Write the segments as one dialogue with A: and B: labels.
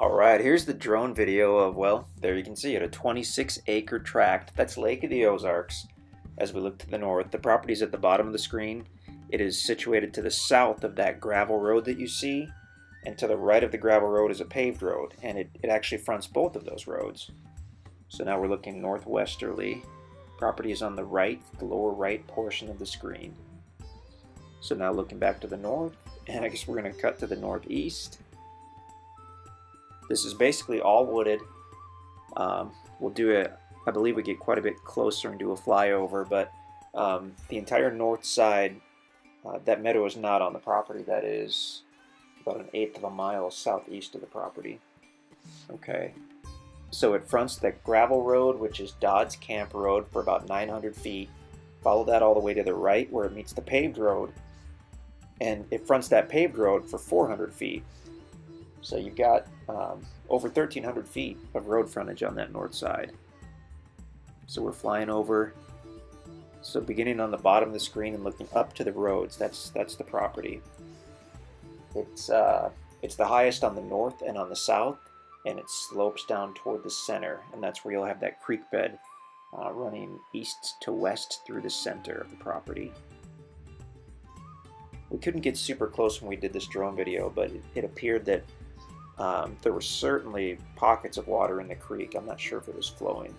A: Alright, here's the drone video of, well, there you can see it, a 26-acre tract. That's Lake of the Ozarks. As we look to the north, the property is at the bottom of the screen. It is situated to the south of that gravel road that you see, and to the right of the gravel road is a paved road, and it actually fronts both of those roads. So now we're looking northwesterly. Property is on the right, the lower right portion of the screen. So now looking back to the north, and I guess we're going to cut to the northeast. This is basically all wooded. We'll do it, I believe we get quite a bit closer and do a flyover, but the entire north side, that meadow is not on the property. That is about 1/8 of a mile southeast of the property. Okay, so it fronts the gravel road, which is Dodds Camp Road, for about 900 feet. Follow that all the way to the right where it meets the paved road, and it fronts that paved road for 400 feet. So you've got over 1,300 feet of road frontage on that north side. So we're flying over. So beginning on the bottom of the screen and looking up to the roads, that's the property. It's the highest on the north and on the south, and it slopes down toward the center, and that's where you'll have that creek bed running east to west through the center of the property. We couldn't get super close when we did this drone video, but it appeared that there were certainly pockets of water in the creek. I'm not sure if it was flowing.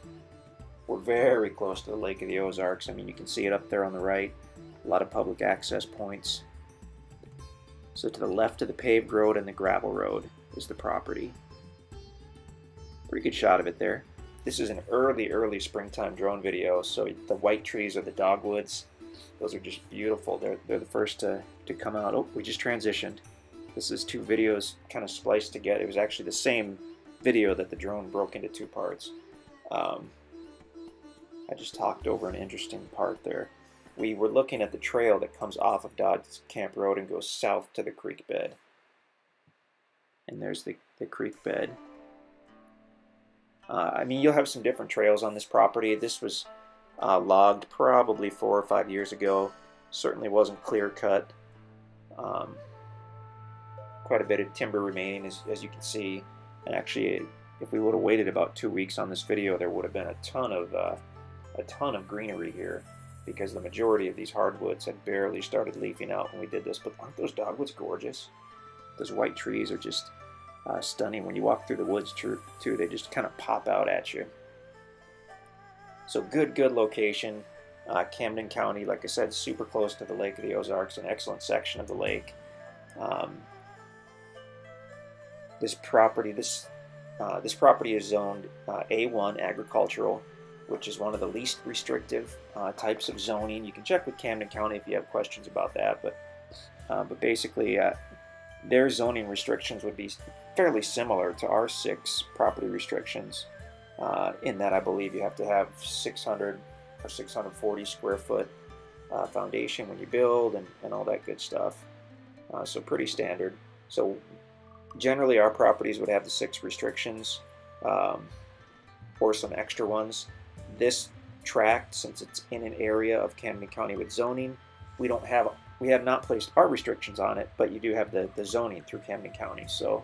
A: We're very close to the Lake of the Ozarks. I mean, you can see it up there on the right. A lot of public access points. So to the left of the paved road and the gravel road is the property. Pretty good shot of it there. This is an early springtime drone video, so the white trees are the dogwoods. Those are just beautiful. They're the first to come out. Oh, we just transitioned. This is two videos kind of spliced together. It was actually the same video that the drone broke into two parts. I just talked over an interesting part there. We were looking at the trail that comes off of Dodds Camp Road and goes south to the creek bed. And there's the creek bed. I mean, you'll have some different trails on this property. This was logged probably 4 or 5 years ago. Certainly wasn't clear cut. Quite a bit of timber remaining, as you can see. And actually, if we would have waited about 2 weeks on this video, there would have been a ton of greenery here, because the majority of these hardwoods had barely started leafing out when we did this. But aren't those dogwoods gorgeous? Those white trees are just stunning. When you walk through the woods too, they just kind of pop out at you. So good location. Camden County, like I said, super close to the Lake of the Ozarks, an excellent section of the lake. This property is zoned A1 agricultural, which is one of the least restrictive types of zoning. You can check with Camden County if you have questions about that, but basically their zoning restrictions would be fairly similar to our 6 property restrictions, in that I believe you have to have 600 or 640 square foot foundation when you build, and all that good stuff. So pretty standard. So generally our properties would have the 6 restrictions, or some extra ones. This tract, since it's in an area of Camden County with zoning, we have not placed our restrictions on it, but you do have the zoning through Camden County. So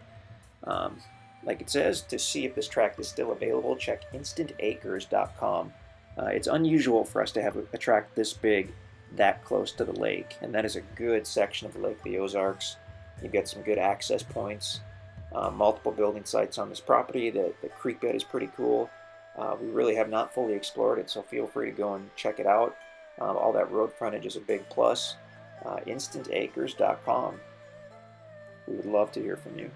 A: like it says, to see if this tract is still available, check InstantAcres.com. It's unusual for us to have a tract this big that close to the lake, and that is a good section of the Lake of the Ozarks. You've got some good access points, multiple building sites on this property. The creek bed is pretty cool. We really have not fully explored it, so feel free to go and check it out. All that road frontage is a big plus. InstantAcres.com. We would love to hear from you.